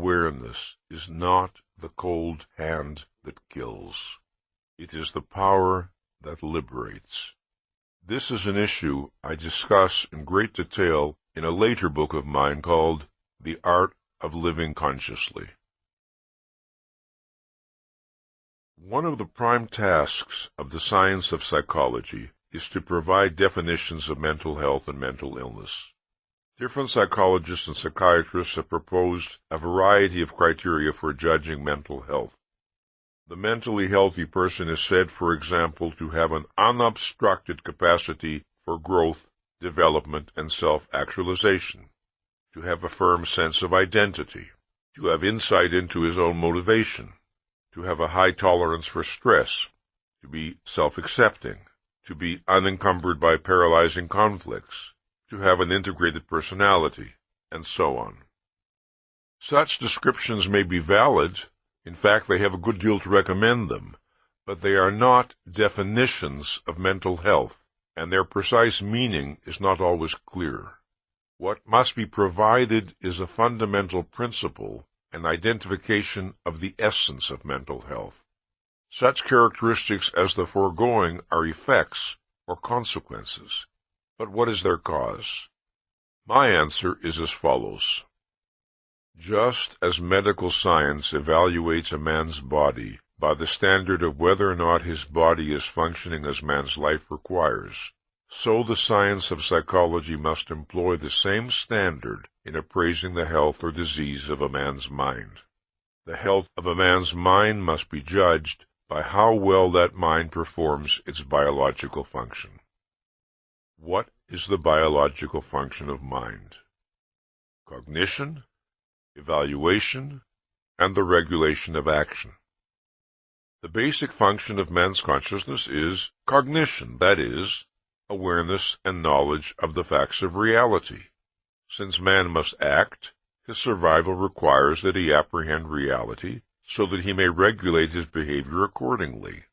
awareness is not the cold hand that kills. It is the power that liberates. This is an issue I discuss in great detail in a later book of mine called The Art of Living Consciously. One of the prime tasks of the science of psychology is to provide definitions of mental health and mental illness. Different psychologists and psychiatrists have proposed a variety of criteria for judging mental health. The mentally healthy person is said, for example, to have an unobstructed capacity for growth, development, and self-actualization, to have a firm sense of identity, to have insight into his own motivation, to have a high tolerance for stress, to be self-accepting, to be unencumbered by paralyzing conflicts, to have an integrated personality, and so on. Such descriptions may be valid. In fact, they have a good deal to recommend them, but they are not definitions of mental health, and their precise meaning is not always clear. What must be provided is a fundamental principle, an identification of the essence of mental health. Such characteristics as the foregoing are effects or consequences. But what is their cause? My answer is as follows. Just as medical science evaluates a man's body by the standard of whether or not his body is functioning as man's life requires, so the science of psychology must employ the same standard in appraising the health or disease of a man's mind. The health of a man's mind must be judged by how well that mind performs its biological function. What is the biological function of mind? Cognition, evaluation, and the regulation of action. The basic function of man's consciousness is cognition, that is, awareness and knowledge of the facts of reality. Since man must act, his survival requires that he apprehend reality so that he may regulate his behavior accordingly.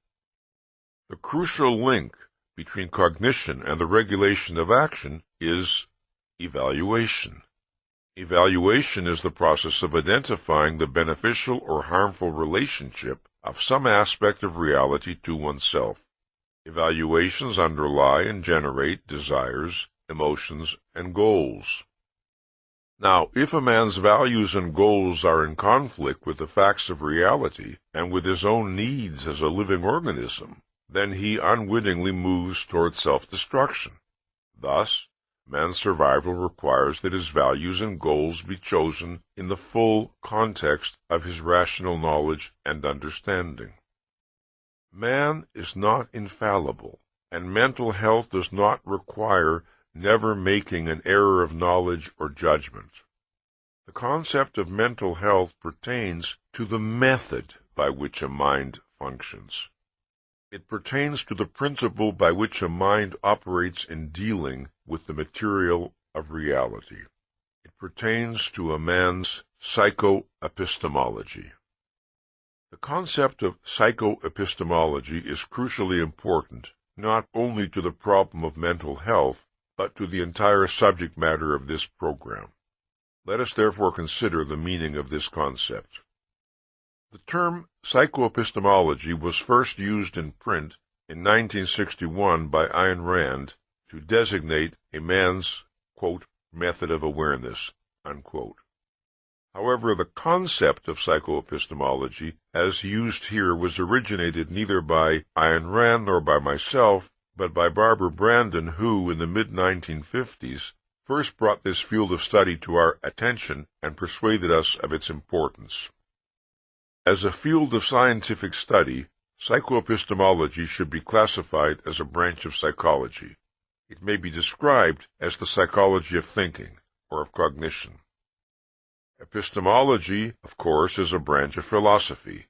The crucial link between cognition and the regulation of action is evaluation. Evaluation is the process of identifying the beneficial or harmful relationship of some aspect of reality to oneself. Evaluations underlie and generate desires, emotions, and goals. Now, if a man's values and goals are in conflict with the facts of reality and with his own needs as a living organism, then he unwittingly moves toward self-destruction. Thus, man's survival requires that his values and goals be chosen in the full context of his rational knowledge and understanding. Man is not infallible, and mental health does not require never making an error of knowledge or judgment. The concept of mental health pertains to the method by which a mind functions. It pertains to the principle by which a mind operates in dealing with the material of reality. It pertains to a man's psychoepistemology. The concept of psychoepistemology is crucially important, not only to the problem of mental health, but to the entire subject matter of this program. Let us therefore consider the meaning of this concept. The term psychoepistemology was first used in print in 1961 by Ayn Rand to designate a man's, quote, method of awareness, unquote. However, the concept of psychoepistemology, as used here, was originated neither by Ayn Rand nor by myself, but by Barbara Branden, who, in the mid-1950s, first brought this field of study to our attention and persuaded us of its importance. As a field of scientific study, psychoepistemology should be classified as a branch of psychology. It may be described as the psychology of thinking, or of cognition. Epistemology, of course, is a branch of philosophy.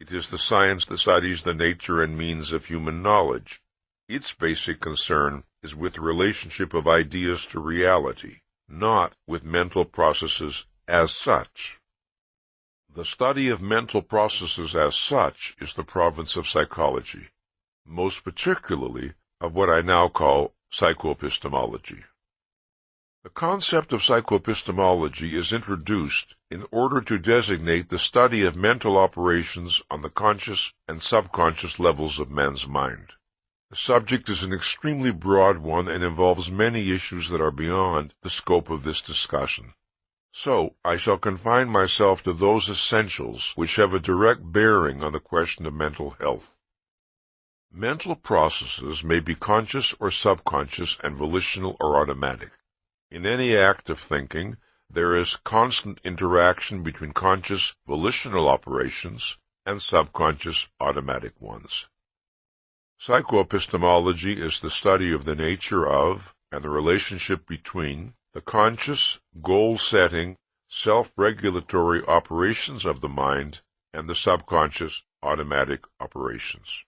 It is the science that studies the nature and means of human knowledge. Its basic concern is with the relationship of ideas to reality, not with mental processes as such. The study of mental processes as such is the province of psychology, most particularly of what I now call psychoepistemology. The concept of psychoepistemology is introduced in order to designate the study of mental operations on the conscious and subconscious levels of man's mind. The subject is an extremely broad one and involves many issues that are beyond the scope of this discussion. So, I shall confine myself to those essentials which have a direct bearing on the question of mental health. Mental processes may be conscious or subconscious and volitional or automatic. In any act of thinking, there is constant interaction between conscious volitional operations and subconscious automatic ones. Psychoepistemology is the study of the nature of and the relationship between the conscious, goal-setting, self-regulatory operations of the mind and the subconscious automatic operations.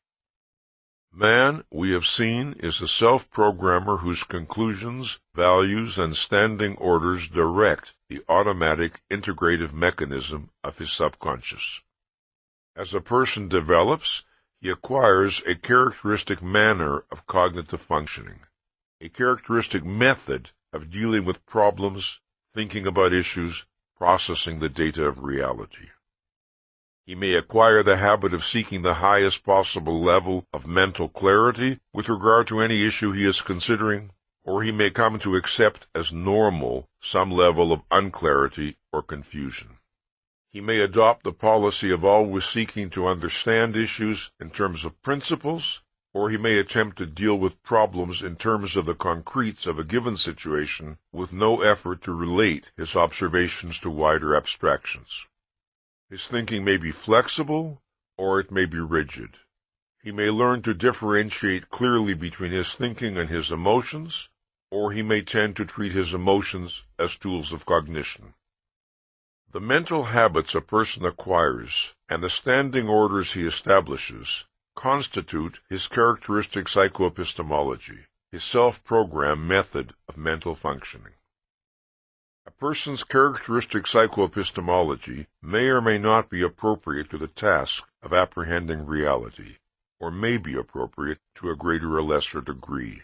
Man, we have seen, is a self-programmer whose conclusions, values, and standing orders direct the automatic integrative mechanism of his subconscious. As a person develops, he acquires a characteristic manner of cognitive functioning, a characteristic method of dealing with problems, thinking about issues, processing the data of reality. He may acquire the habit of seeking the highest possible level of mental clarity with regard to any issue he is considering, or he may come to accept as normal some level of unclarity or confusion. He may adopt the policy of always seeking to understand issues in terms of principles, or he may attempt to deal with problems in terms of the concretes of a given situation with no effort to relate his observations to wider abstractions. His thinking may be flexible, or it may be rigid. He may learn to differentiate clearly between his thinking and his emotions, or he may tend to treat his emotions as tools of cognition. The mental habits a person acquires and the standing orders he establishes constitute his characteristic psychoepistemology, his self-program method of mental functioning. A person's characteristic psychoepistemology may or may not be appropriate to the task of apprehending reality, or may be appropriate to a greater or lesser degree.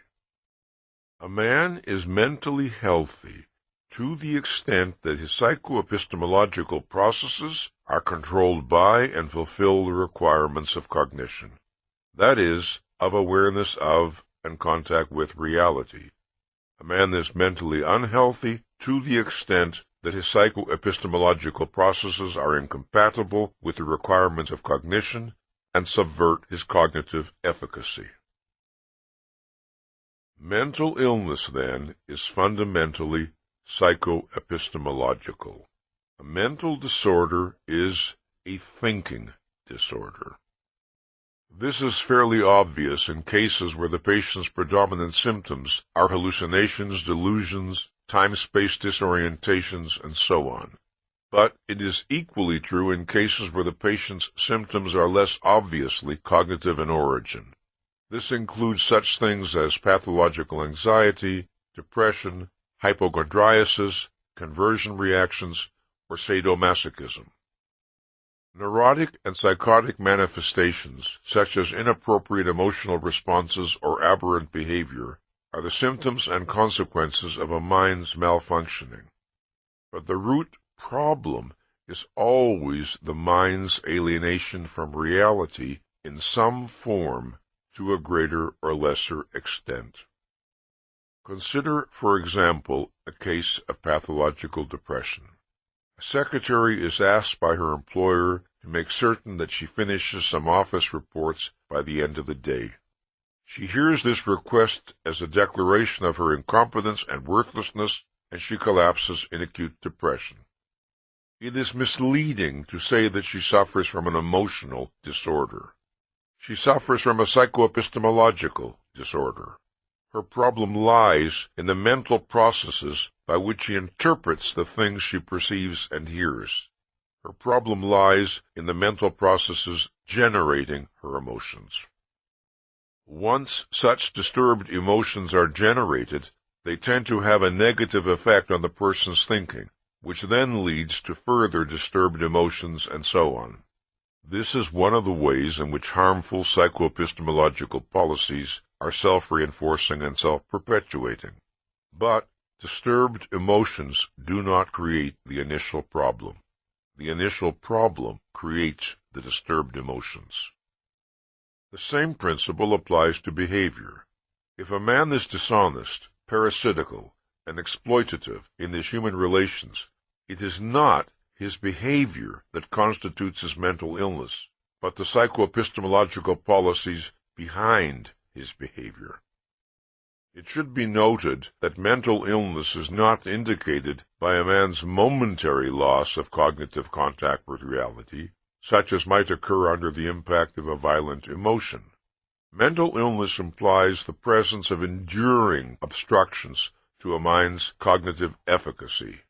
A man is mentally healthy to the extent that his psychoepistemological processes are controlled by and fulfill the requirements of cognition, that is, of awareness of and contact with reality. A man is mentally unhealthy to the extent that his psychoepistemological processes are incompatible with the requirements of cognition and subvert his cognitive efficacy. Mental illness, then, is fundamentally psychoepistemological. A mental disorder is a thinking disorder. This is fairly obvious in cases where the patient's predominant symptoms are hallucinations, delusions, time-space disorientations, and so on. But it is equally true in cases where the patient's symptoms are less obviously cognitive in origin. This includes such things as pathological anxiety, depression, hypochondriasis, conversion reactions, or sadomasochism. Neurotic and psychotic manifestations, such as inappropriate emotional responses or aberrant behavior, are the symptoms and consequences of a mind's malfunctioning. But the root problem is always the mind's alienation from reality in some form to a greater or lesser extent. Consider, for example, a case of pathological depression. A secretary is asked by her employer to make certain that she finishes some office reports by the end of the day. She hears this request as a declaration of her incompetence and worthlessness, and she collapses in acute depression. It is misleading to say that she suffers from an emotional disorder. She suffers from a psychoepistemological disorder. Her problem lies in the mental processes by which she interprets the things she perceives and hears. Her problem lies in the mental processes generating her emotions. Once such disturbed emotions are generated, they tend to have a negative effect on the person's thinking, which then leads to further disturbed emotions and so on. This is one of the ways in which harmful psychoepistemological policies are self-reinforcing and self-perpetuating. But Disturbed emotions do not create the initial problem. The initial problem creates the disturbed emotions. The same principle applies to behavior. If a man is dishonest, parasitical, and exploitative in his human relations, it is not his behavior that constitutes his mental illness, but the psychoepistemological policies behind his behavior. It should be noted that mental illness is not indicated by a man's momentary loss of cognitive contact with reality, such as might occur under the impact of a violent emotion. Mental illness implies the presence of enduring obstructions to a mind's cognitive efficacy.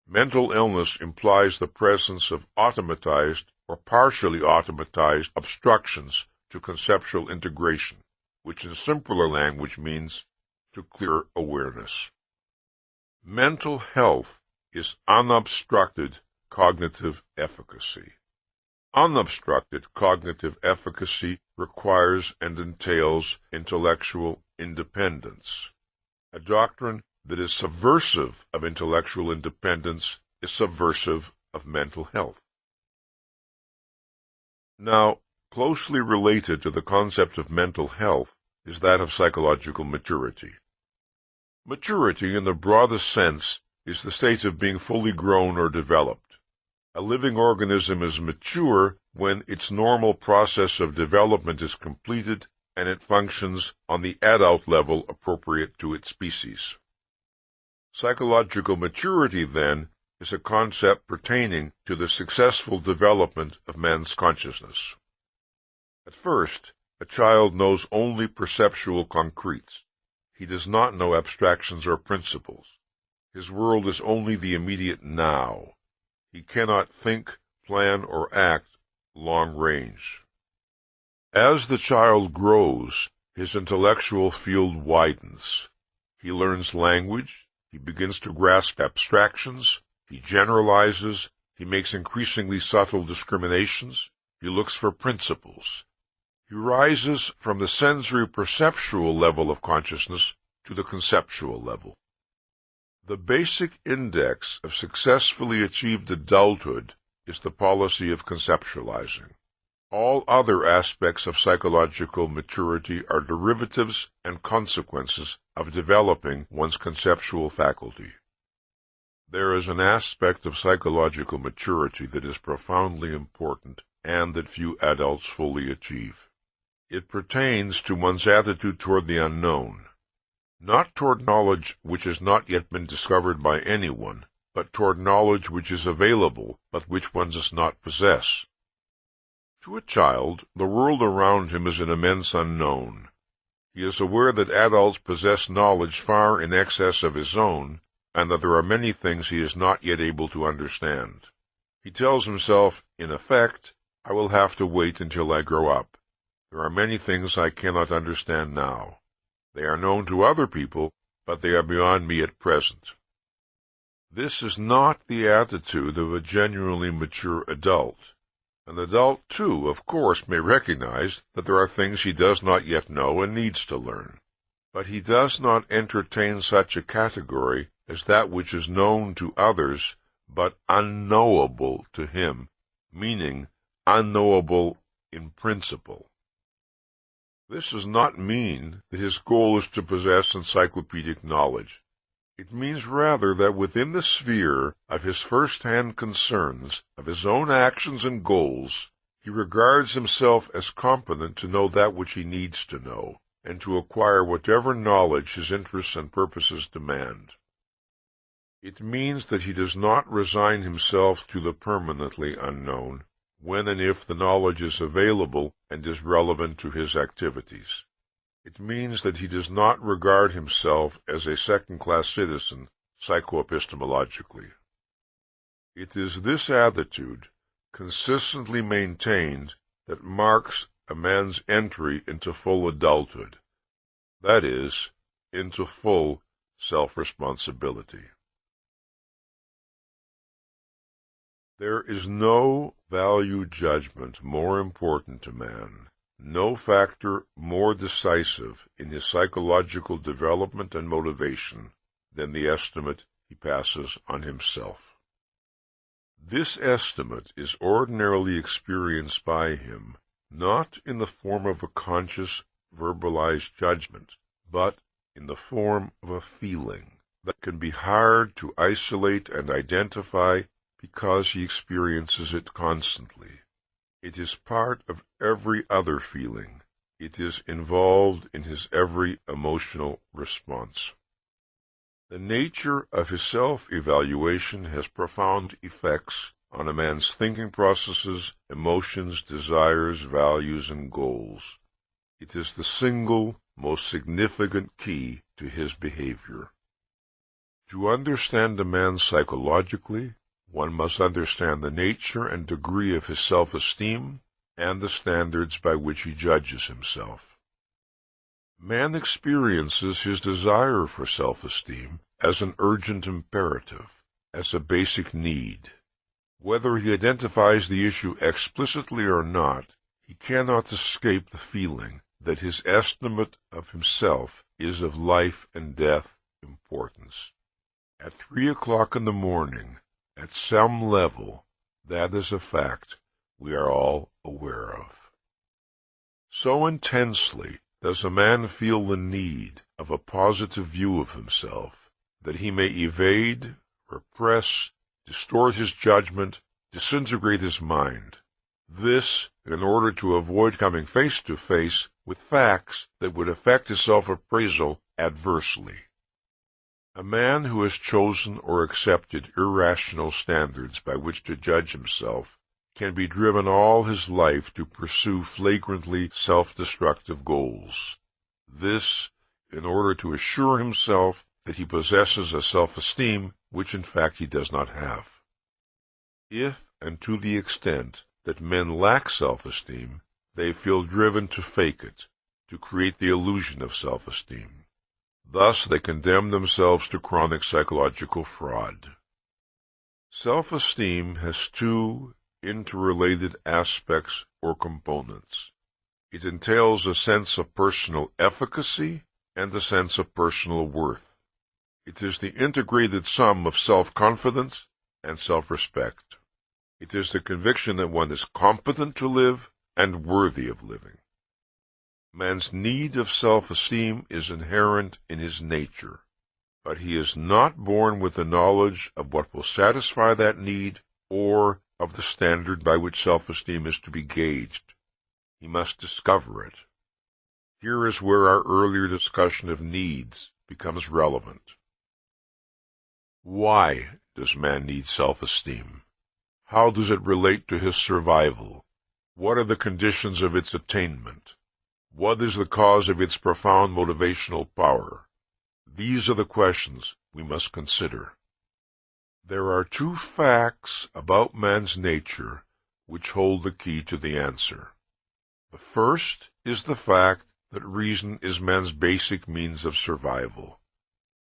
Mental illness implies the presence of automatized or partially automatized obstructions to conceptual integration, which in simpler language means to clear awareness. Mental health is unobstructed cognitive efficacy. Unobstructed cognitive efficacy requires and entails intellectual independence. A doctrine that is subversive of intellectual independence is subversive of mental health. Now, closely related to the concept of mental health is that of psychological maturity. Maturity, in the broadest sense, is the state of being fully grown or developed. A living organism is mature when its normal process of development is completed and it functions on the adult level appropriate to its species. Psychological maturity, then, is a concept pertaining to the successful development of man's consciousness. At first, a child knows only perceptual concretes. He does not know abstractions or principles. His world is only the immediate now. He cannot think, plan, or act long range. As the child grows, his intellectual field widens. He learns language, he begins to grasp abstractions, he generalizes, he makes increasingly subtle discriminations, he looks for principles. He rises from the sensory-perceptual level of consciousness to the conceptual level. The basic index of successfully achieved adulthood is the policy of conceptualizing. All other aspects of psychological maturity are derivatives and consequences of developing one's conceptual faculty. There is an aspect of psychological maturity that is profoundly important and that few adults fully achieve. It pertains to one's attitude toward the unknown, not toward knowledge which has not yet been discovered by anyone, but toward knowledge which is available, but which one does not possess. To a child, the world around him is an immense unknown. He is aware that adults possess knowledge far in excess of his own, and that there are many things he is not yet able to understand. He tells himself, in effect, I will have to wait until I grow up. There are many things I cannot understand now. They are known to other people, but they are beyond me at present. This is not the attitude of a genuinely mature adult. An adult, too, of course, may recognize that there are things he does not yet know and needs to learn. But he does not entertain such a category as that which is known to others, but unknowable to him, meaning unknowable in principle. This does not mean that his goal is to possess encyclopedic knowledge. It means rather that within the sphere of his first-hand concerns, of his own actions and goals, he regards himself as competent to know that which he needs to know, and to acquire whatever knowledge his interests and purposes demand. It means that he does not resign himself to the permanently unknown, when and if the knowledge is available and is relevant to his activities. It means that he does not regard himself as a second-class citizen psychoepistemologically. It is this attitude, consistently maintained, that marks a man's entry into full adulthood, that is, into full self-responsibility. There is no value judgment more important to man, no factor more decisive in his psychological development and motivation, than the estimate he passes on himself. This estimate is ordinarily experienced by him not in the form of a conscious, verbalized judgment, but in the form of a feeling that can be hard to isolate and identify because he experiences it constantly. It is part of every other feeling. It is involved in his every emotional response. The nature of his self-evaluation has profound effects on a man's thinking processes, emotions, desires, values, and goals. It is the single most significant key to his behavior. To understand a man psychologically, one must understand the nature and degree of his self-esteem and the standards by which he judges himself. Man experiences his desire for self-esteem as an urgent imperative, as a basic need. Whether he identifies the issue explicitly or not, he cannot escape the feeling that his estimate of himself is of life and death importance. At 3 o'clock in the morning, at some level, that is a fact we are all aware of. So intensely does a man feel the need of a positive view of himself that he may evade, repress, distort his judgment, disintegrate his mind. This in order to avoid coming face to face with facts that would affect his self-appraisal adversely. A man who has chosen or accepted irrational standards by which to judge himself can be driven all his life to pursue flagrantly self-destructive goals. This, in order to assure himself that he possesses a self-esteem which in fact he does not have. If, and to the extent, that men lack self-esteem, they feel driven to fake it, to create the illusion of self-esteem. Thus they condemn themselves to chronic psychological fraud. Self-esteem has two interrelated aspects or components. It entails a sense of personal efficacy and a sense of personal worth. It is the integrated sum of self-confidence and self-respect. It is the conviction that one is competent to live and worthy of living. Man's need of self-esteem is inherent in his nature, but he is not born with the knowledge of what will satisfy that need or of the standard by which self-esteem is to be gauged. He must discover it. Here is where our earlier discussion of needs becomes relevant. Why does man need self-esteem? How does it relate to his survival? What are the conditions of its attainment? What is the cause of its profound motivational power? These are the questions we must consider. There are two facts about man's nature which hold the key to the answer. The first is the fact that reason is man's basic means of survival.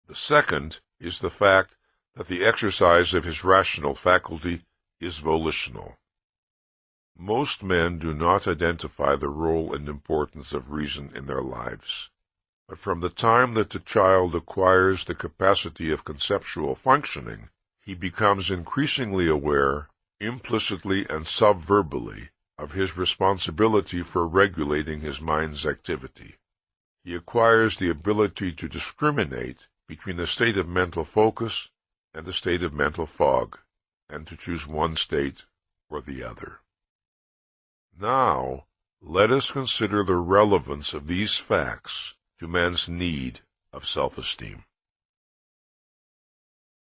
The second is the fact that the exercise of his rational faculty is volitional. Most men do not identify the role and importance of reason in their lives. But from the time that the child acquires the capacity of conceptual functioning, he becomes increasingly aware, implicitly and subverbally, of his responsibility for regulating his mind's activity. He acquires the ability to discriminate between a state of mental focus and a state of mental fog, and to choose one state or the other. Now, let us consider the relevance of these facts to man's need of self-esteem.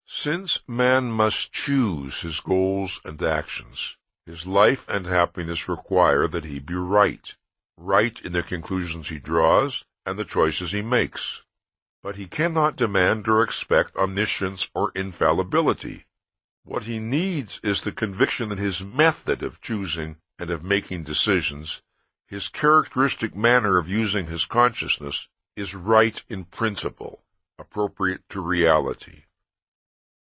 Since man must choose his goals and actions, his life and happiness require that he be right in the conclusions he draws and the choices he makes. But he cannot demand or expect omniscience or infallibility. What he needs is the conviction that his method of choosing and of making decisions, his characteristic manner of using his consciousness, is right in principle, appropriate to reality.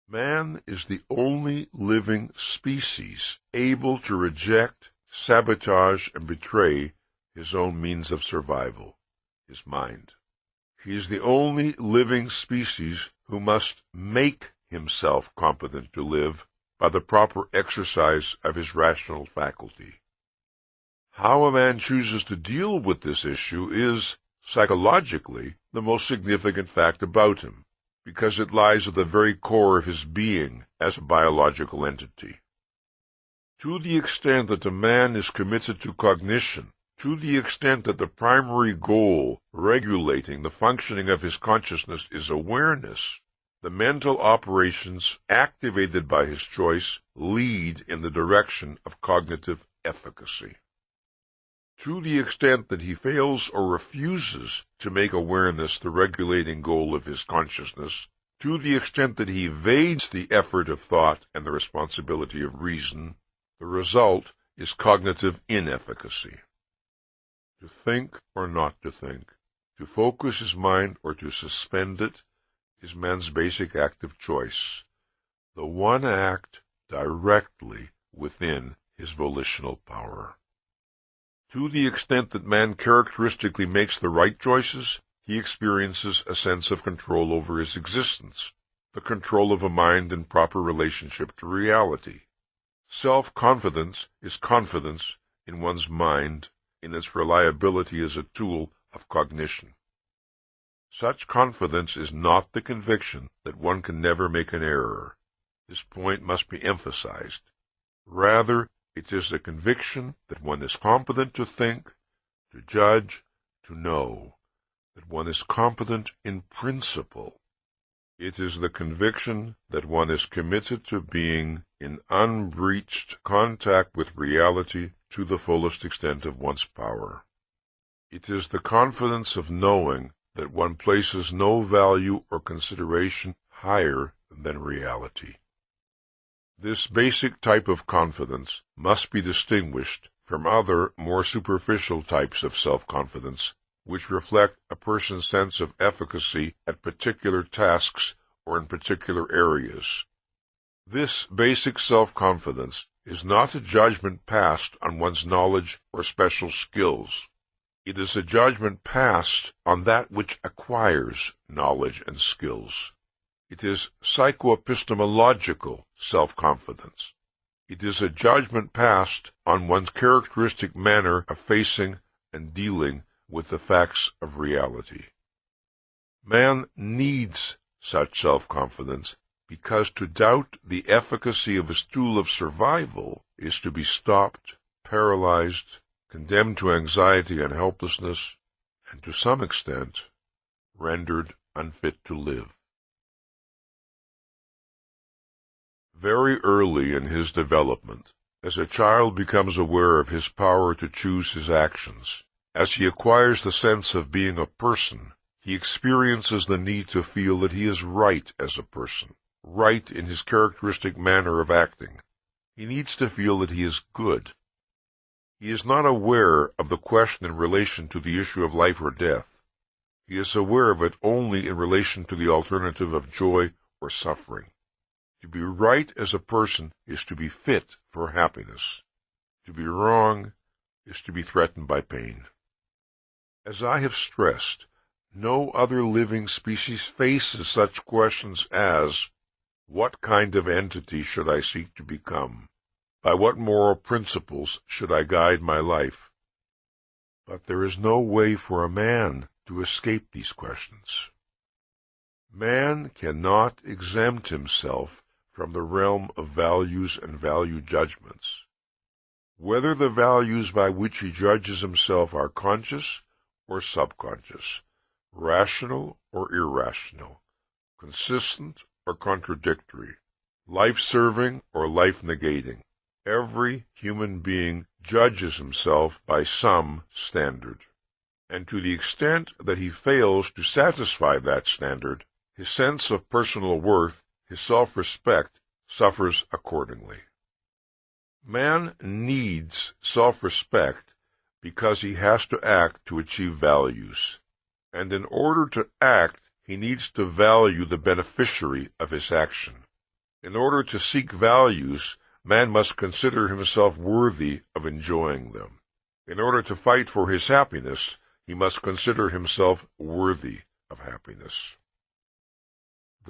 Man is the only living species able to reject, sabotage, and betray his own means of survival, his mind. He is the only living species who must make himself competent to live by the proper exercise of his rational faculty. How a man chooses to deal with this issue is, psychologically, the most significant fact about him, because it lies at the very core of his being as a biological entity. To the extent that a man is committed to cognition, to the extent that the primary goal regulating the functioning of his consciousness is awareness, the mental operations activated by his choice lead in the direction of cognitive efficacy. To the extent that he fails or refuses to make awareness the regulating goal of his consciousness, to the extent that he evades the effort of thought and the responsibility of reason, the result is cognitive inefficacy. To think or not to think, to focus his mind or to suspend it, is man's basic act of choice, the one act directly within his volitional power. To the extent that man characteristically makes the right choices, he experiences a sense of control over his existence, the control of a mind in proper relationship to reality. Self-confidence is confidence in one's mind, in its reliability as a tool of cognition. Such confidence is not the conviction that one can never make an error. This point must be emphasized. Rather, it is the conviction that one is competent to think, to judge, to know, that one is competent in principle. It is the conviction that one is committed to being in unbreached contact with reality to the fullest extent of one's power. It is the confidence of knowing that one places no value or consideration higher than reality. This basic type of confidence must be distinguished from other, more superficial types of self-confidence, which reflect a person's sense of efficacy at particular tasks or in particular areas. This basic self-confidence is not a judgment passed on one's knowledge or special skills. It is a judgment passed on that which acquires knowledge and skills. It is psychoepistemological self-confidence. It is a judgment passed on one's characteristic manner of facing and dealing with the facts of reality. Man needs such self-confidence because to doubt the efficacy of his tool of survival is to be stopped, paralyzed, condemned to anxiety and helplessness, and to some extent, rendered unfit to live. Very early in his development, as a child becomes aware of his power to choose his actions, as he acquires the sense of being a person, he experiences the need to feel that he is right as a person, right in his characteristic manner of acting. He needs to feel that he is good. He is not aware of the question in relation to the issue of life or death. He is aware of it only in relation to the alternative of joy or suffering. To be right as a person is to be fit for happiness. To be wrong is to be threatened by pain. As I have stressed, no other living species faces such questions as, what kind of entity should I seek to become? By what moral principles should I guide my life? But there is no way for a man to escape these questions. Man cannot exempt himself from the realm of values and value judgments. Whether the values by which he judges himself are conscious or subconscious, rational or irrational, consistent or contradictory, life-serving or life-negating, every human being judges himself by some standard. And to the extent that he fails to satisfy that standard, his sense of personal worth, his self-respect, suffers accordingly. Man needs self-respect because he has to act to achieve values. And in order to act, he needs to value the beneficiary of his action. In order to seek values, man must consider himself worthy of enjoying them. In order to fight for his happiness, he must consider himself worthy of happiness.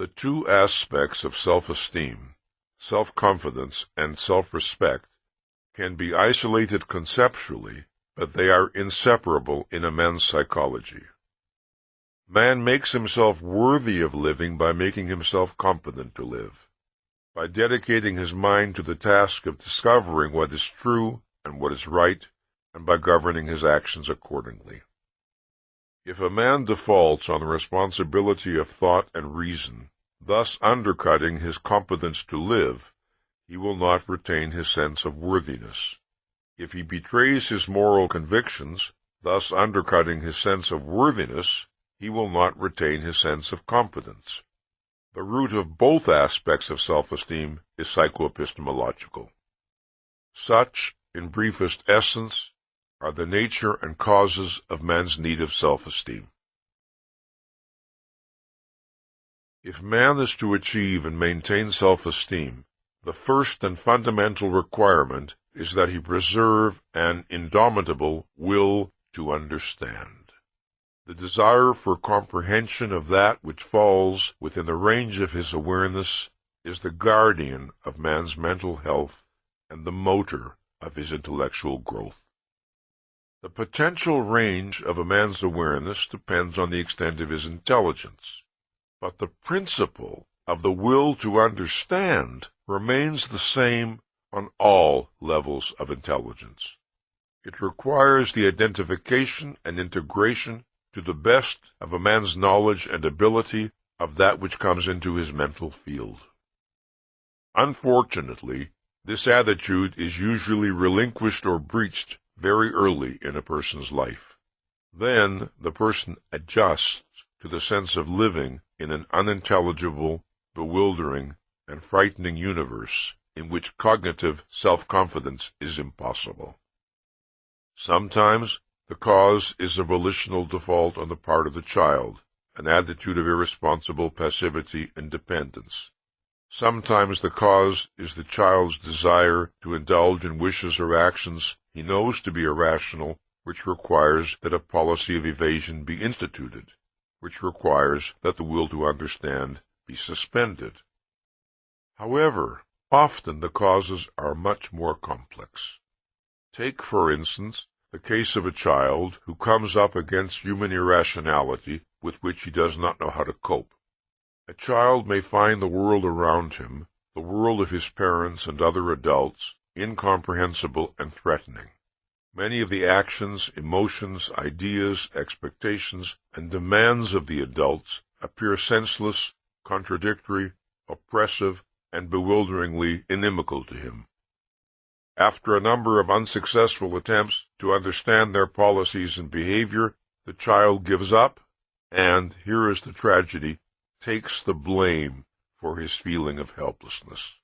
The two aspects of self-esteem, self-confidence and self-respect, can be isolated conceptually, but they are inseparable in a man's psychology. Man makes himself worthy of living by making himself competent to live, by dedicating his mind to the task of discovering what is true and what is right, and by governing his actions accordingly. If a man defaults on the responsibility of thought and reason, thus undercutting his competence to live, he will not retain his sense of worthiness. If he betrays his moral convictions, thus undercutting his sense of worthiness, he will not retain his sense of competence. The root of both aspects of self-esteem is psychoepistemological. Such, in briefest essence, are the nature and causes of man's need of self-esteem. If man is to achieve and maintain self-esteem, the first and fundamental requirement is that he preserve an indomitable will to understand. The desire for comprehension of that which falls within the range of his awareness is the guardian of man's mental health and the motor of his intellectual growth. The potential range of a man's awareness depends on the extent of his intelligence, but the principle of the will to understand remains the same on all levels of intelligence. It requires the identification and integration to the best of a man's knowledge and ability of that which comes into his mental field. Unfortunately, this attitude is usually relinquished or breached very early in a person's life. Then the person adjusts to the sense of living in an unintelligible, bewildering, and frightening universe in which cognitive self-confidence is impossible. Sometimes the cause is a volitional default on the part of the child, an attitude of irresponsible passivity and dependence. Sometimes the cause is the child's desire to indulge in wishes or actions he knows to be irrational, which requires that a policy of evasion be instituted, which requires that the will to understand be suspended. However, often the causes are much more complex. Take, for instance, the case of a child who comes up against human irrationality with which he does not know how to cope. A child may find the world around him, the world of his parents and other adults, incomprehensible and threatening. Many of the actions, emotions, ideas, expectations, and demands of the adults appear senseless, contradictory, oppressive, and bewilderingly inimical to him. After a number of unsuccessful attempts to understand their policies and behavior, the child gives up, and, here is the tragedy, takes the blame for his feeling of helplessness.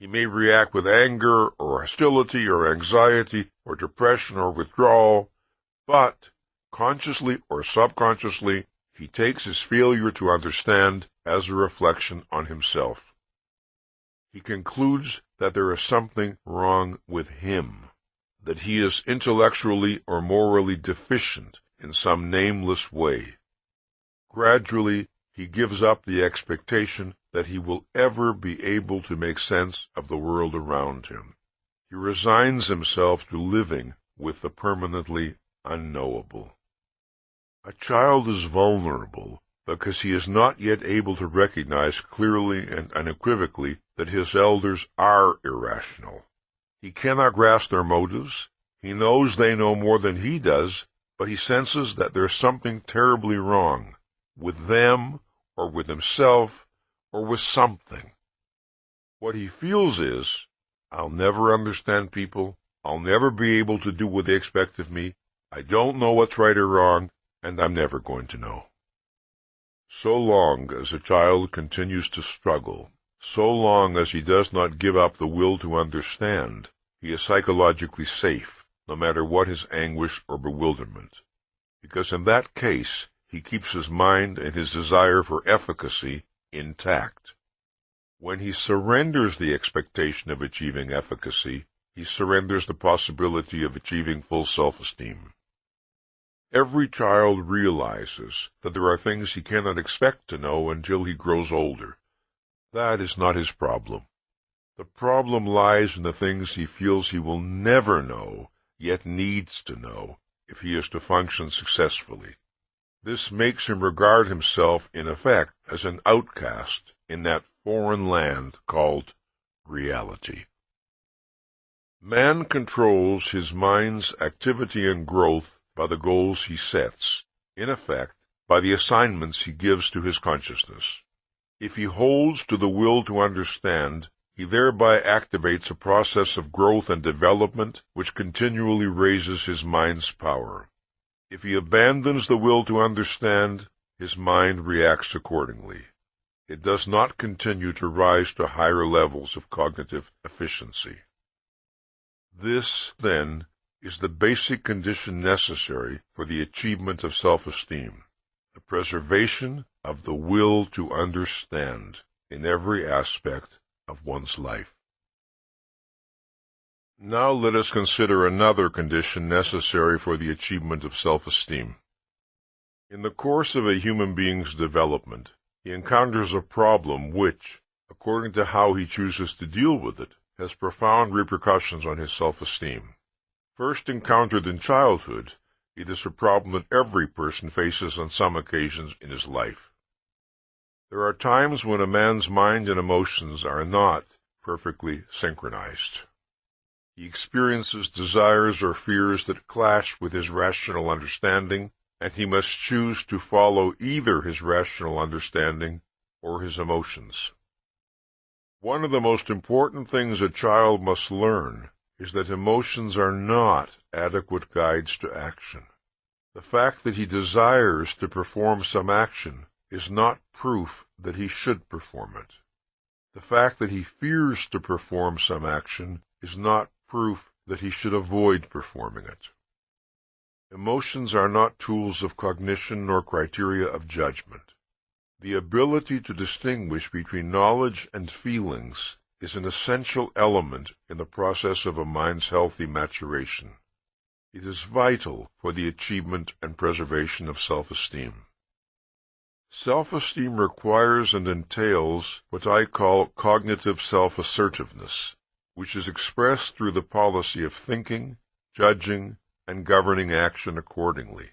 He may react with anger or hostility or anxiety or depression or withdrawal, but, consciously or subconsciously, he takes his failure to understand as a reflection on himself. He concludes that there is something wrong with him, that he is intellectually or morally deficient in some nameless way. Gradually, he gives up the expectation that he will ever be able to make sense of the world around him. He resigns himself to living with the permanently unknowable. A child is vulnerable because he is not yet able to recognize clearly and unequivocally that his elders are irrational. He cannot grasp their motives. He knows they know more than he does, but he senses that there's something terribly wrong with them, or with himself, or with something. What he feels is, I'll never understand people, I'll never be able to do what they expect of me, I don't know what's right or wrong, and I'm never going to know. So long as a child continues to struggle, so long as he does not give up the will to understand, he is psychologically safe, no matter what his anguish or bewilderment, because in that case, he keeps his mind and his desire for efficacy intact. When he surrenders the expectation of achieving efficacy, he surrenders the possibility of achieving full self-esteem. Every child realizes that there are things he cannot expect to know until he grows older. That is not his problem. The problem lies in the things he feels he will never know, yet needs to know, if he is to function successfully. This makes him regard himself, in effect, as an outcast in that foreign land called reality. Man controls his mind's activity and growth by the goals he sets, in effect, by the assignments he gives to his consciousness. If he holds to the will to understand, he thereby activates a process of growth and development which continually raises his mind's power. If he abandons the will to understand, his mind reacts accordingly. It does not continue to rise to higher levels of cognitive efficiency. This, then, is the basic condition necessary for the achievement of self-esteem, the preservation of the will to understand in every aspect of one's life. Now let us consider another condition necessary for the achievement of self-esteem. In the course of a human being's development, he encounters a problem which, according to how he chooses to deal with it, has profound repercussions on his self-esteem. First encountered in childhood, it is a problem that every person faces on some occasions in his life. There are times when a man's mind and emotions are not perfectly synchronized. He experiences desires or fears that clash with his rational understanding, and he must choose to follow either his rational understanding or his emotions. One of the most important things a child must learn is that emotions are not adequate guides to action. The fact that he desires to perform some action is not proof that he should perform it. The fact that he fears to perform some action is not proof that he should avoid performing it. Emotions are not tools of cognition nor criteria of judgment. The ability to distinguish between knowledge and feelings is an essential element in the process of a mind's healthy maturation. It is vital for the achievement and preservation of self-esteem. Self-esteem requires and entails what I call cognitive self-assertiveness, which is expressed through the policy of thinking, judging, and governing action accordingly.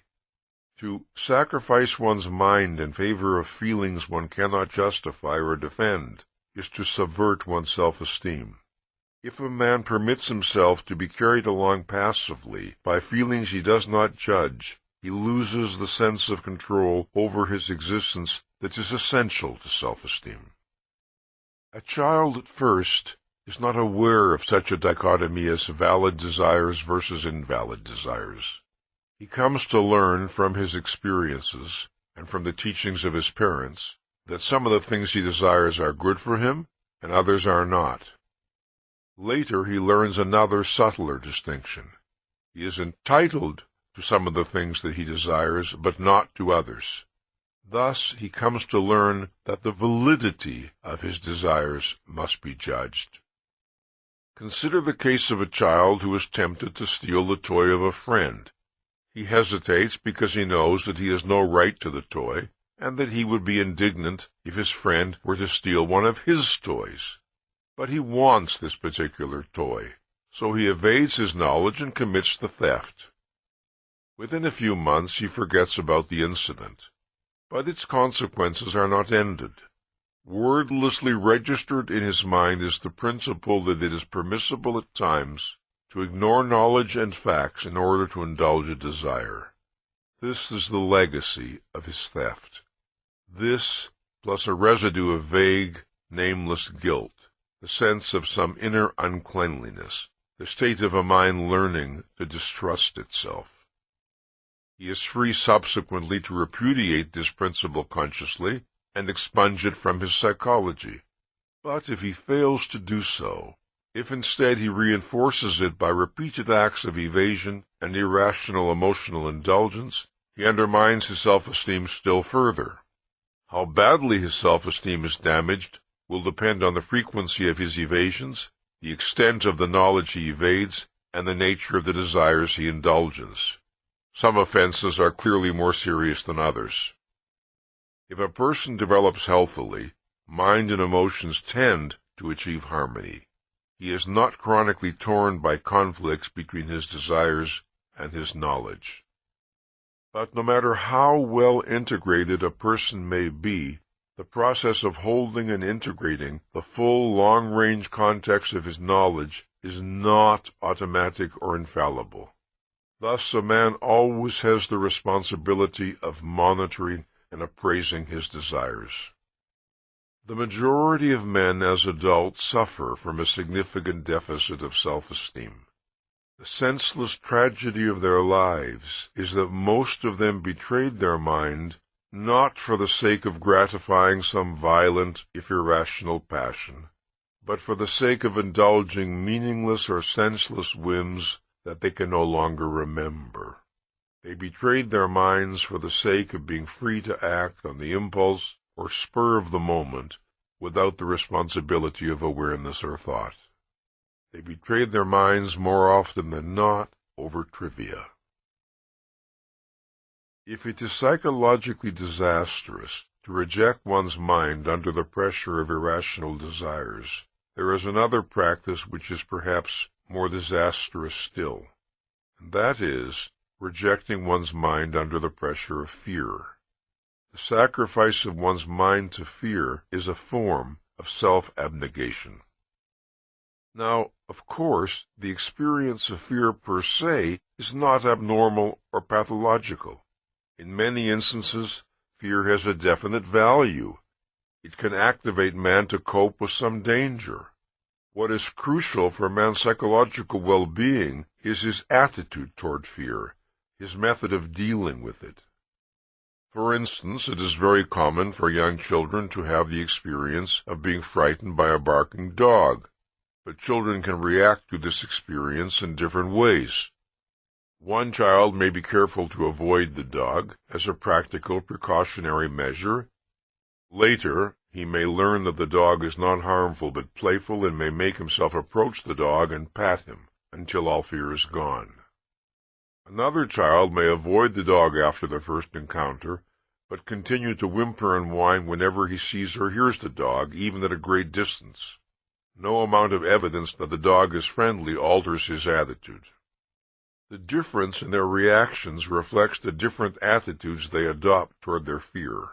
To sacrifice one's mind in favor of feelings one cannot justify or defend is to subvert one's self-esteem. If a man permits himself to be carried along passively by feelings he does not judge, he loses the sense of control over his existence that is essential to self-esteem. A child at first is not aware of such a dichotomy as valid desires versus invalid desires. He comes to learn from his experiences and from the teachings of his parents that some of the things he desires are good for him and others are not. Later he learns another subtler distinction. He is entitled to some of the things that he desires, but not to others. Thus he comes to learn that the validity of his desires must be judged. Consider the case of a child who is tempted to steal the toy of a friend. He hesitates because he knows that he has no right to the toy, and that he would be indignant if his friend were to steal one of his toys. But he wants this particular toy, so he evades his knowledge and commits the theft. Within a few months he forgets about the incident, but its consequences are not ended. Wordlessly registered in his mind is the principle that it is permissible at times to ignore knowledge and facts in order to indulge a desire. This is the legacy of his theft. This, plus a residue of vague, nameless guilt, the sense of some inner uncleanliness, the state of a mind learning to distrust itself. He is free subsequently to repudiate this principle consciously and expunge it from his psychology. But if he fails to do so, if instead he reinforces it by repeated acts of evasion and irrational emotional indulgence, he undermines his self-esteem still further. How badly his self-esteem is damaged will depend on the frequency of his evasions, the extent of the knowledge he evades, and the nature of the desires he indulges. Some offenses are clearly more serious than others. If a person develops healthily, mind and emotions tend to achieve harmony. He is not chronically torn by conflicts between his desires and his knowledge. But no matter how well integrated a person may be, the process of holding and integrating the full long-range context of his knowledge is not automatic or infallible. Thus, a man always has the responsibility of monitoring and appraising his desires. The majority of men as adults suffer from a significant deficit of self-esteem. The senseless tragedy of their lives is that most of them betrayed their mind not for the sake of gratifying some violent, if irrational passion, but for the sake of indulging meaningless or senseless whims that they can no longer remember. They betrayed their minds for the sake of being free to act on the impulse or spur of the moment without the responsibility of awareness or thought. They betrayed their minds more often than not over trivia. If it is psychologically disastrous to reject one's mind under the pressure of irrational desires, there is another practice which is perhaps more disastrous still, and that is rejecting one's mind under the pressure of fear. The sacrifice of one's mind to fear is a form of self-abnegation. Now, of course, the experience of fear per se is not abnormal or pathological. In many instances, fear has a definite value. It can activate man to cope with some danger. What is crucial for man's psychological well-being is his attitude toward fear, his method of dealing with it. For instance, it is very common for young children to have the experience of being frightened by a barking dog, but children can react to this experience in different ways. One child may be careful to avoid the dog as a practical precautionary measure. Later, he may learn that the dog is not harmful but playful and may make himself approach the dog and pat him until all fear is gone. Another child may avoid the dog after the first encounter, but continue to whimper and whine whenever he sees or hears the dog, even at a great distance. No amount of evidence that the dog is friendly alters his attitude. The difference in their reactions reflects the different attitudes they adopt toward their fear.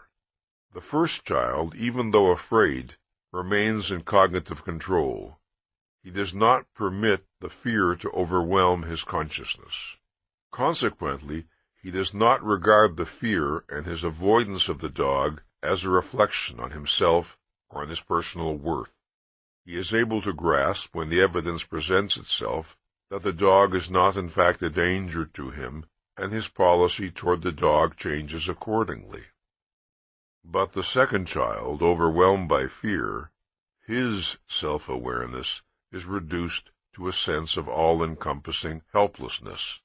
The first child, even though afraid, remains in cognitive control. He does not permit the fear to overwhelm his consciousness. Consequently, he does not regard the fear and his avoidance of the dog as a reflection on himself or on his personal worth. He is able to grasp, when the evidence presents itself, that the dog is not in fact a danger to him, and his policy toward the dog changes accordingly. But the second child, overwhelmed by fear, his self-awareness is reduced to a sense of all-encompassing helplessness.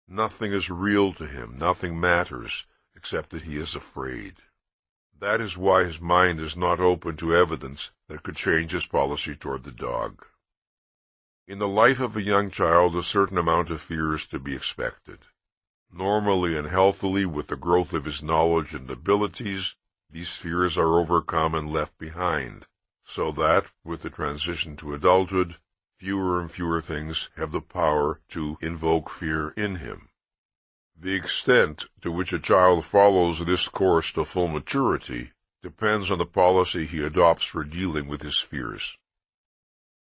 Nothing is real to him, nothing matters, except that he is afraid. That is why his mind is not open to evidence that could change his policy toward the dog. In the life of a young child, a certain amount of fear is to be expected. Normally and healthily, with the growth of his knowledge and abilities, these fears are overcome and left behind, so that, with the transition to adulthood, fewer and fewer things have the power to invoke fear in him. The extent to which a child follows this course to full maturity depends on the policy he adopts for dealing with his fears.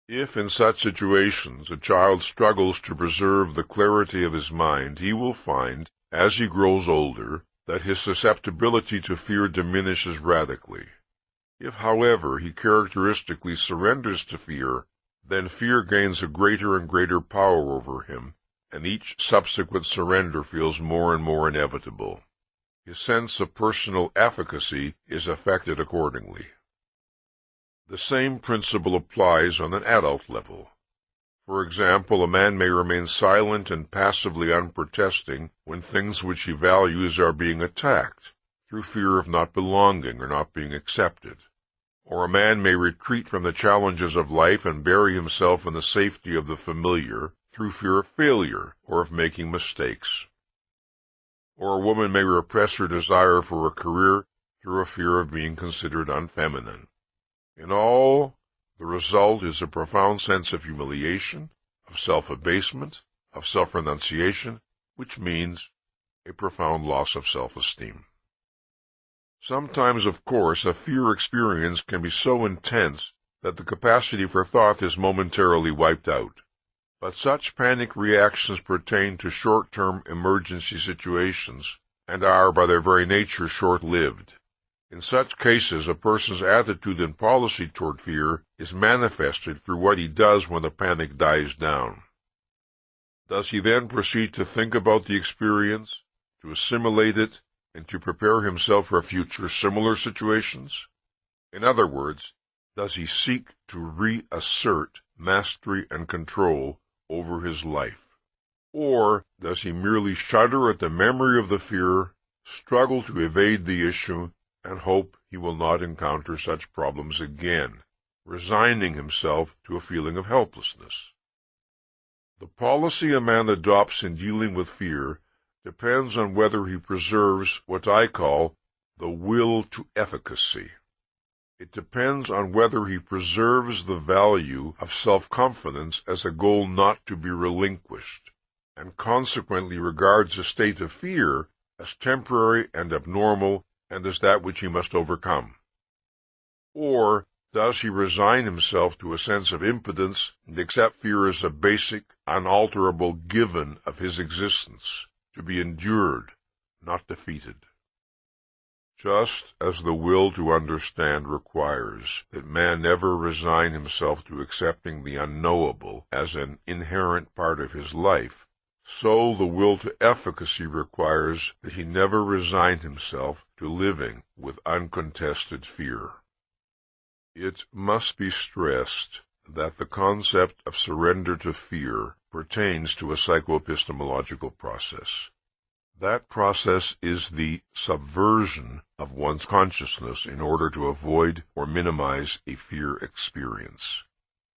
If in such situations a child struggles to preserve the clarity of his mind, he will find, as he grows older, that his susceptibility to fear diminishes radically. If, however, he characteristically surrenders to fear, then fear gains a greater and greater power over him, and each subsequent surrender feels more and more inevitable. His sense of personal efficacy is affected accordingly. The same principle applies on an adult level. For example, a man may remain silent and passively unprotesting when things which he values are being attacked, through fear of not belonging or not being accepted. Or a man may retreat from the challenges of life and bury himself in the safety of the familiar, through fear of failure or of making mistakes. or a woman may repress her desire for a career through a fear of being considered unfeminine. In all, the result is a profound sense of humiliation, of self-abasement, of self-renunciation, which means a profound loss of self-esteem. Sometimes, of course, a fear experience can be so intense that the capacity for thought is momentarily wiped out. But such panic reactions pertain to short-term emergency situations and are, by their very nature, short-lived. In such cases, a person's attitude and policy toward fear is manifested through what he does when the panic dies down. Does he then proceed to think about the experience, to assimilate it, and to prepare himself for future similar situations? In other words, does he seek to reassert mastery and control over his life? Or does he merely shudder at the memory of the fear, struggle to evade the issue, and hope he will not encounter such problems again, resigning himself to a feeling of helplessness? The policy a man adopts in dealing with fear depends on whether he preserves what I call the will to efficacy. It depends on whether he preserves the value of self-confidence as a goal not to be relinquished, and consequently regards a state of fear as temporary and abnormal and as that which he must overcome. Or does he resign himself to a sense of impotence and accept fear as a basic, unalterable given of his existence, to be endured, not defeated? Just as the will to understand requires that man never resign himself to accepting the unknowable as an inherent part of his life, so the will to efficacy requires that he never resign himself to living with uncontested fear. It must be stressed that the concept of surrender to fear pertains to a psychoepistemological process. That process is the subversion of one's consciousness in order to avoid or minimize a fear experience.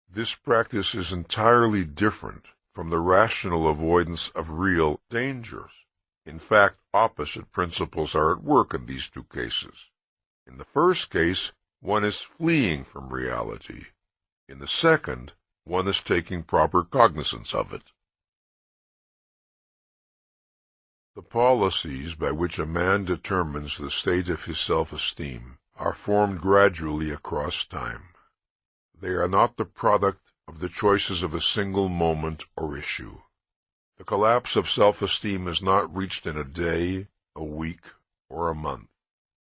This practice is entirely different from the rational avoidance of real dangers. In fact, opposite principles are at work in these two cases. In the first case, one is fleeing from reality. In the second, one is taking proper cognizance of it. The policies by which a man determines the state of his self-esteem are formed gradually across time. They are not the product of the choices of a single moment or issue. The collapse of self-esteem is not reached in a day, a week, or a month.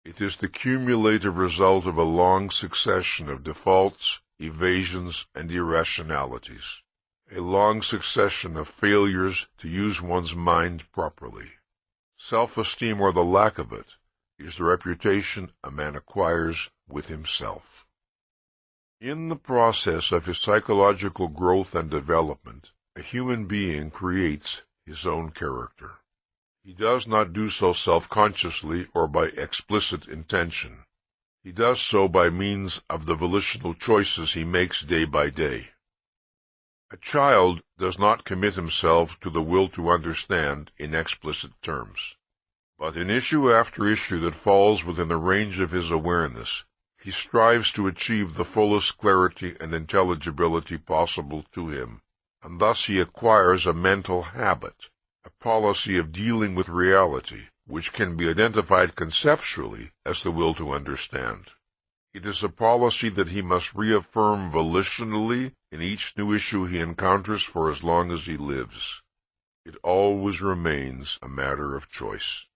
It is the cumulative result of a long succession of defaults, evasions, and irrationalities, a long succession of failures to use one's mind properly. Self-esteem, or the lack of it, is the reputation a man acquires with himself. In the process of his psychological growth and development, a human being creates his own character. He does not do so self-consciously or by explicit intention. He does so by means of the volitional choices he makes day by day. A child does not commit himself to the will to understand in explicit terms, but in issue after issue that falls within the range of his awareness, he strives to achieve the fullest clarity and intelligibility possible to him, and thus he acquires a mental habit, a policy of dealing with reality, which can be identified conceptually as the will to understand. It is a policy that he must reaffirm volitionally in each new issue he encounters for as long as he lives. It always remains a matter of choice.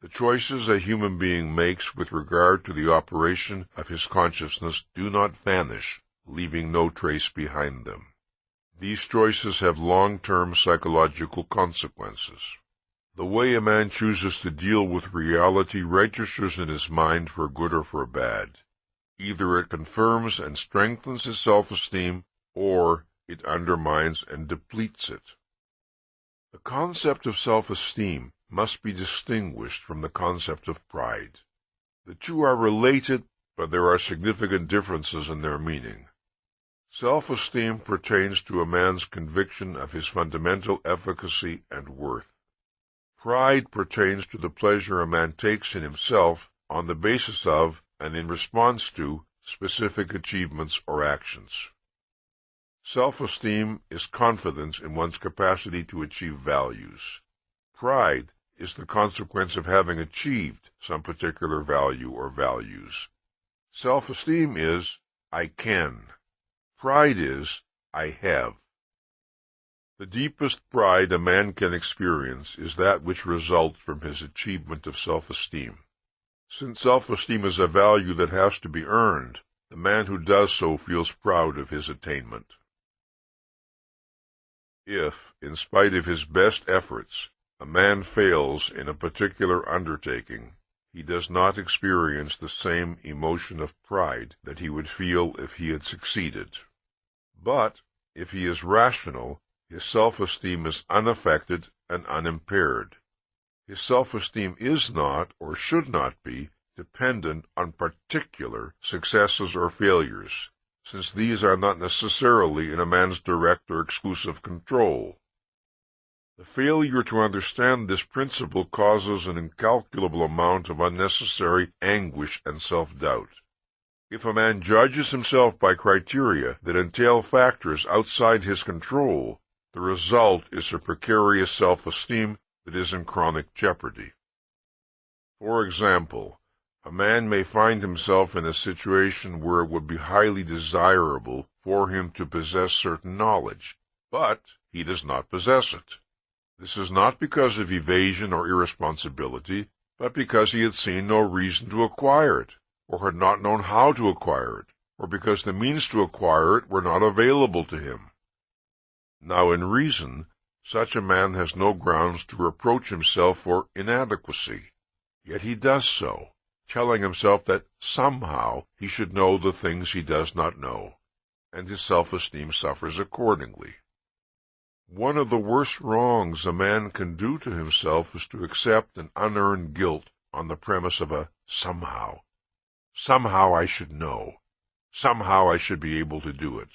The choices a human being makes with regard to the operation of his consciousness do not vanish, leaving no trace behind them. These choices have long-term psychological consequences. The way a man chooses to deal with reality registers in his mind for good or for bad. Either it confirms and strengthens his self-esteem, or it undermines and depletes it. The concept of self-esteem must be distinguished from the concept of pride. The two are related, but there are significant differences in their meaning. Self-esteem pertains to a man's conviction of his fundamental efficacy and worth. Pride pertains to the pleasure a man takes in himself on the basis of and in response to specific achievements or actions. Self-esteem is confidence in one's capacity to achieve values. Pride is the consequence of having achieved some particular value or values. Self-esteem is, I can. Pride is, I have. The deepest pride a man can experience is that which results from his achievement of self-esteem. Since self-esteem is a value that has to be earned, the man who does so feels proud of his attainment. If, in spite of his best efforts, a man fails in a particular undertaking, he does not experience the same emotion of pride that he would feel if he had succeeded. But, if he is rational, his self-esteem is unaffected and unimpaired. His self-esteem is not, or should not be, dependent on particular successes or failures, since these are not necessarily in a man's direct or exclusive control. The failure to understand this principle causes an incalculable amount of unnecessary anguish and self-doubt. If a man judges himself by criteria that entail factors outside his control, the result is a precarious self-esteem that is in chronic jeopardy. For example, a man may find himself in a situation where it would be highly desirable for him to possess certain knowledge, but he does not possess it. This is not because of evasion or irresponsibility, but because he had seen no reason to acquire it, or had not known how to acquire it, or because the means to acquire it were not available to him. Now in reason, such a man has no grounds to reproach himself for inadequacy, yet he does so, telling himself that somehow he should know the things he does not know, and his self-esteem suffers accordingly. One of the worst wrongs a man can do to himself is to accept an unearned guilt on the premise of a somehow. Somehow I should know. Somehow I should be able to do it.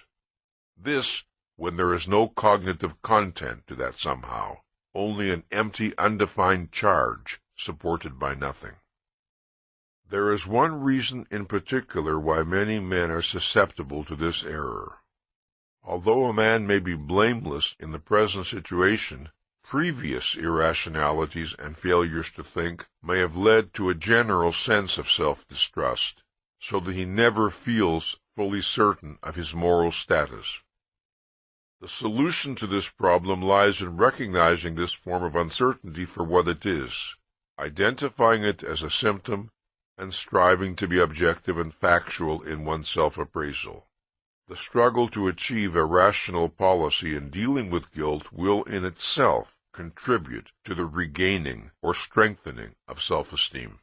This, when there is no cognitive content to that somehow, only an empty, undefined charge supported by nothing. There is one reason in particular why many men are susceptible to this error. Although a man may be blameless in the present situation, previous irrationalities and failures to think may have led to a general sense of self-distrust, so that he never feels fully certain of his moral status. The solution to this problem lies in recognizing this form of uncertainty for what it is, identifying it as a symptom, and striving to be objective and factual in one's self-appraisal. The struggle to achieve a rational policy in dealing with guilt will in itself contribute to the regaining or strengthening of self-esteem.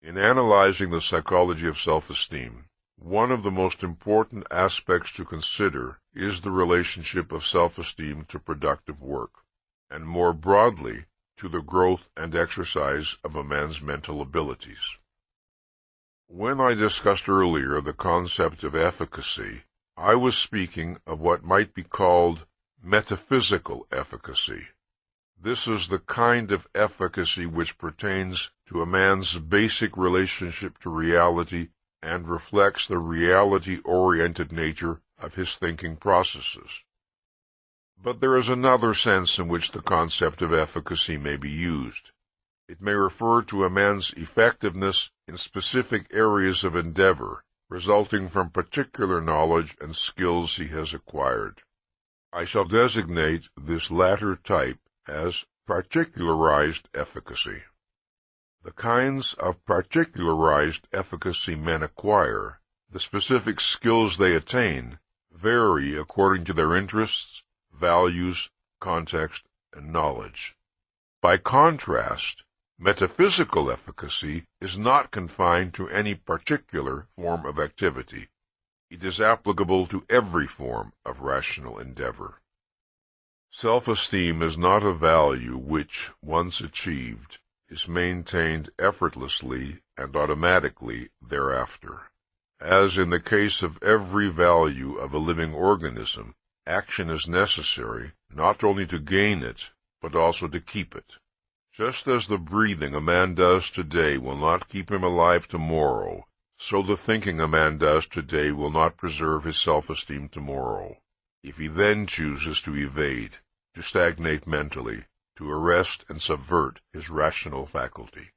In analyzing the psychology of self-esteem, one of the most important aspects to consider is the relationship of self-esteem to productive work, and more broadly, to the growth and exercise of a man's mental abilities. When I discussed earlier the concept of efficacy, I was speaking of what might be called metaphysical efficacy. This is the kind of efficacy which pertains to a man's basic relationship to reality and reflects the reality-oriented nature of his thinking processes. But there is another sense in which the concept of efficacy may be used. It may refer to a man's effectiveness in specific areas of endeavor, resulting from particular knowledge and skills he has acquired. I shall designate this latter type as particularized efficacy. The kinds of particularized efficacy men acquire, the specific skills they attain, vary according to their interests, values, context, and knowledge. By contrast, metaphysical efficacy is not confined to any particular form of activity. It is applicable to every form of rational endeavor. Self-esteem is not a value which, once achieved, is maintained effortlessly and automatically thereafter. As in the case of every value of a living organism, Action is necessary, not only to gain it, but also to keep it. Just as the breathing a man does today will not keep him alive tomorrow, so the thinking a man does today will not preserve his self-esteem tomorrow, if he then chooses to evade, to stagnate mentally, to arrest and subvert his rational faculty.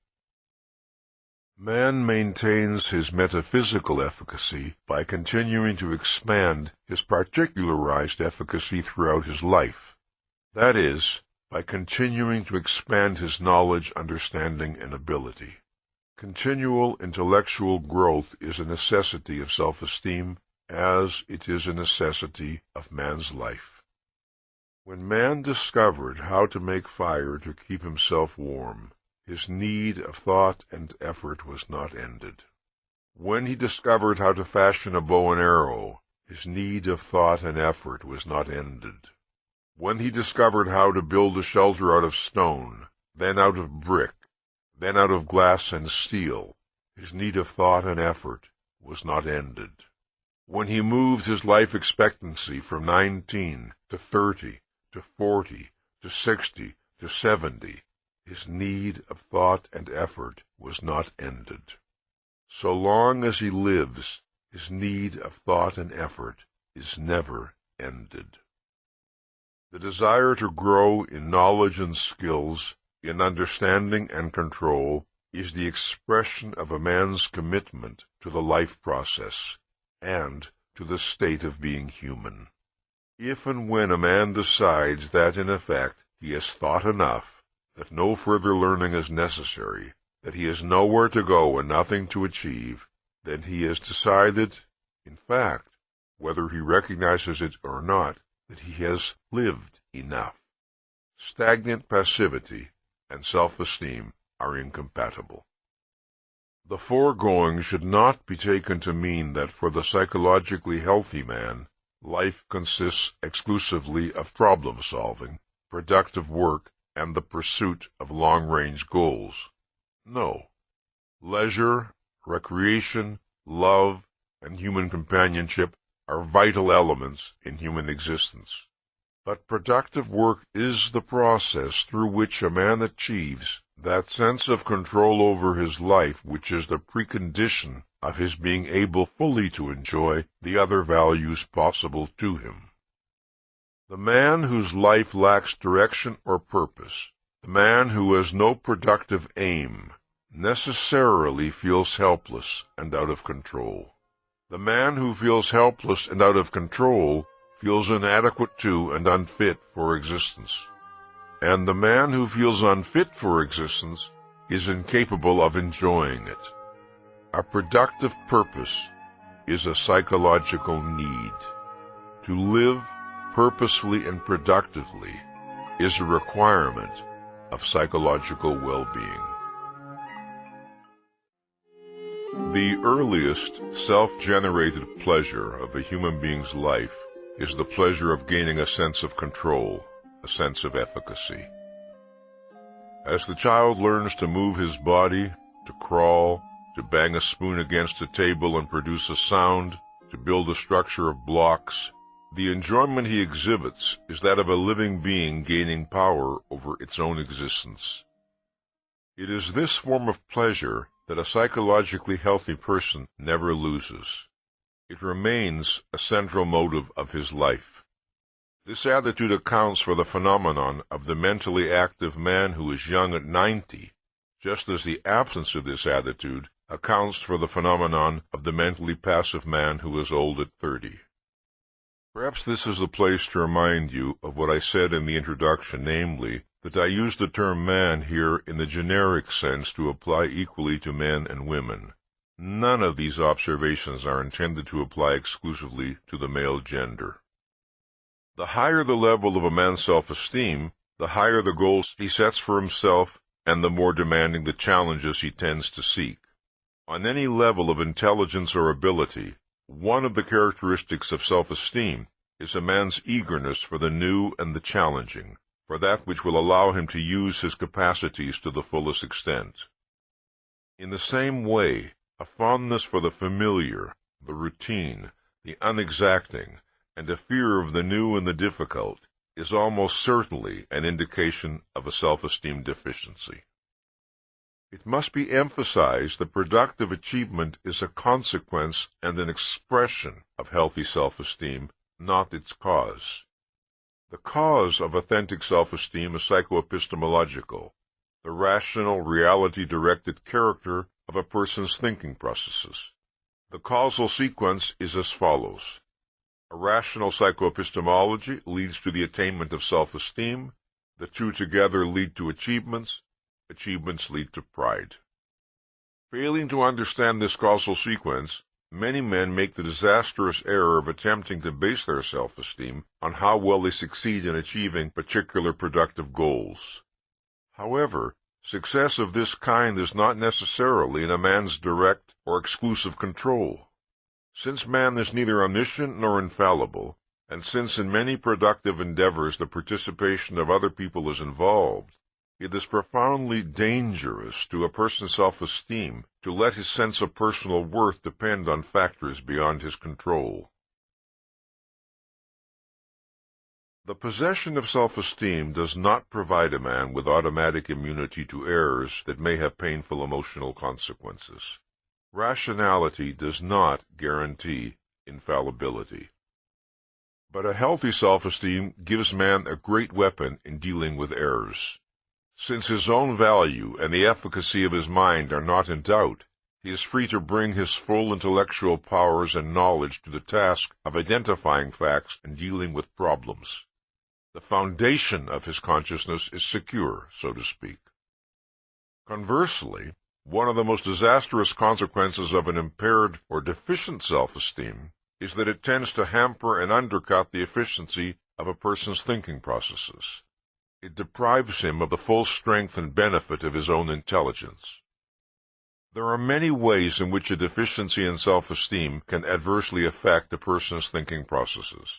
Man maintains his metaphysical efficacy by continuing to expand his particularized efficacy throughout his life. That is, by continuing to expand his knowledge, understanding, and ability. Continual intellectual growth is a necessity of self-esteem, as it is a necessity of man's life. When man discovered how to make fire to keep himself warm, his need of thought and effort was not ended. When he discovered how to fashion a bow and arrow, his need of thought and effort was not ended. When he discovered how to build a shelter out of stone, then out of brick, then out of glass and steel, his need of thought and effort was not ended. When he moved his life expectancy from 19 to 30 to 40 to 60 to 70, his need of thought and effort was not ended. So long as he lives, his need of thought and effort is never ended. The desire to grow in knowledge and skills, in understanding and control, is the expression of a man's commitment to the life process and to the state of being human. If and when a man decides that, in effect, he has thought enough, that no further learning is necessary, that he has nowhere to go and nothing to achieve, then he has decided, in fact, whether he recognizes it or not, that he has lived enough. Stagnant passivity and self-esteem are incompatible. The foregoing should not be taken to mean that for the psychologically healthy man, life consists exclusively of problem-solving, productive work, and the pursuit of long-range goals. No. Leisure, recreation, love, and human companionship are vital elements in human existence. But productive work is the process through which a man achieves that sense of control over his life which is the precondition of his being able fully to enjoy the other values possible to him. The man whose life lacks direction or purpose, the man who has no productive aim, necessarily feels helpless and out of control. The man who feels helpless and out of control feels inadequate to and unfit for existence. And the man who feels unfit for existence is incapable of enjoying it. A productive purpose is a psychological need. To live purposefully and productively is a requirement of psychological well-being. The earliest self-generated pleasure of a human being's life is the pleasure of gaining a sense of control, a sense of efficacy. As the child learns to move his body, to crawl, to bang a spoon against a table and produce a sound, to build a structure of blocks, the enjoyment he exhibits is that of a living being gaining power over its own existence. It is this form of pleasure that a psychologically healthy person never loses. It remains a central motive of his life. This attitude accounts for the phenomenon of the mentally active man who is young at 90, just as the absence of this attitude accounts for the phenomenon of the mentally passive man who is old at 30. Perhaps this is the place to remind you of what I said in the introduction, namely, that I use the term man here in the generic sense to apply equally to men and women. None of these observations are intended to apply exclusively to the male gender. The higher the level of a man's self-esteem, the higher the goals he sets for himself, and the more demanding the challenges he tends to seek. On any level of intelligence or ability, one of the characteristics of self-esteem is a man's eagerness for the new and the challenging, for that which will allow him to use his capacities to the fullest extent. In the same way, a fondness for the familiar, the routine, the unexacting, and a fear of the new and the difficult is almost certainly an indication of a self-esteem deficiency. It must be emphasized that productive achievement is a consequence and an expression of healthy self-esteem, not its cause. The cause of authentic self-esteem is psychoepistemological, the rational, reality-directed character of a person's thinking processes. The causal sequence is as follows. A rational psychoepistemology leads to the attainment of self-esteem. The two together lead to achievements. Achievements lead to pride. Failing to understand this causal sequence, many men make the disastrous error of attempting to base their self-esteem on how well they succeed in achieving particular productive goals. However, success of this kind is not necessarily in a man's direct or exclusive control. Since man is neither omniscient nor infallible, and since in many productive endeavors the participation of other people is involved, it is profoundly dangerous to a person's self-esteem to let his sense of personal worth depend on factors beyond his control. The possession of self-esteem does not provide a man with automatic immunity to errors that may have painful emotional consequences. Rationality does not guarantee infallibility. But a healthy self-esteem gives man a great weapon in dealing with errors. Since his own value and the efficacy of his mind are not in doubt, he is free to bring his full intellectual powers and knowledge to the task of identifying facts and dealing with problems. The foundation of his consciousness is secure, so to speak. Conversely, one of the most disastrous consequences of an impaired or deficient self-esteem is that it tends to hamper and undercut the efficiency of a person's thinking processes. It deprives him of the full strength and benefit of his own intelligence. There are many ways in which a deficiency in self-esteem can adversely affect a person's thinking processes.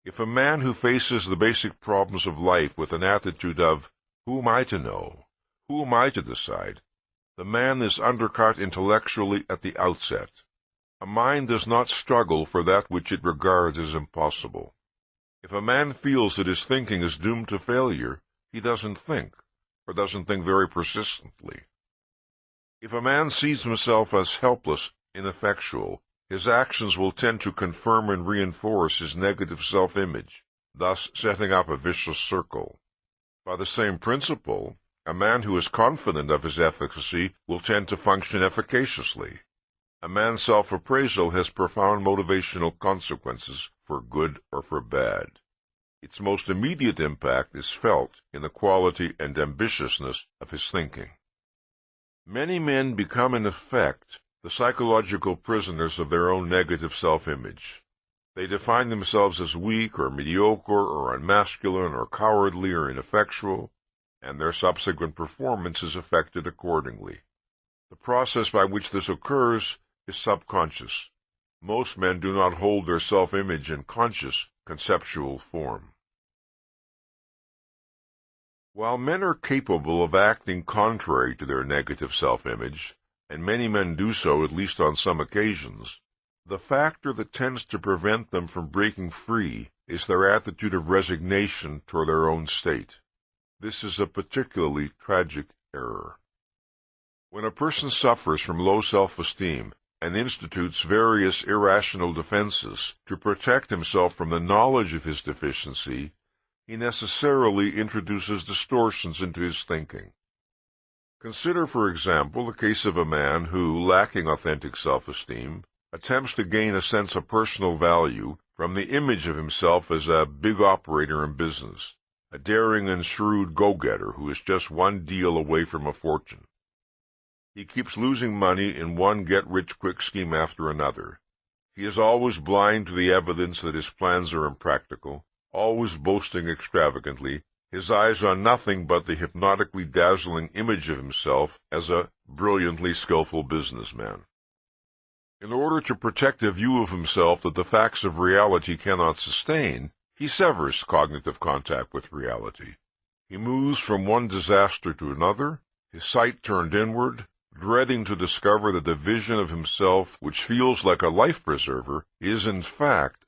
If a man who faces the basic problems of life with an attitude of, "Who am I to know? Who am I to decide?" the man is undercut intellectually at the outset. A mind does not struggle for that which it regards as impossible. If a man feels that his thinking is doomed to failure, he doesn't think, or doesn't think very persistently. If a man sees himself as helpless, ineffectual, his actions will tend to confirm and reinforce his negative self-image, thus setting up a vicious circle. By the same principle, a man who is confident of his efficacy will tend to function efficaciously. A man's self-appraisal has profound motivational consequences for good or for bad. Its most immediate impact is felt in the quality and ambitiousness of his thinking. Many men become, in effect, the psychological prisoners of their own negative self-image. They define themselves as weak or mediocre or unmasculine or cowardly or ineffectual, and their subsequent performance is affected accordingly. The process by which this occurs is subconscious. Most men do not hold their self-image in conscious, conceptual form. While men are capable of acting contrary to their negative self-image, and many men do so at least on some occasions, the factor that tends to prevent them from breaking free is their attitude of resignation toward their own state. This is a particularly tragic error. When a person suffers from low self-esteem and institutes various irrational defenses to protect himself from the knowledge of his deficiency, he necessarily introduces distortions into his thinking. Consider, for example, the case of a man who, lacking authentic self-esteem, attempts to gain a sense of personal value from the image of himself as a big operator in business, a daring and shrewd go-getter who is just one deal away from a fortune. He keeps losing money in one get-rich-quick scheme after another. He is always blind to the evidence that his plans are impractical, always boasting extravagantly, his eyes on nothing but the hypnotically dazzling image of himself as a brilliantly skillful businessman. In order to protect a view of himself that the facts of reality cannot sustain, he severs cognitive contact with reality. He moves from one disaster to another, his sight turned inward, dreading to discover that the vision of himself, which feels like a life-preserver, is in fact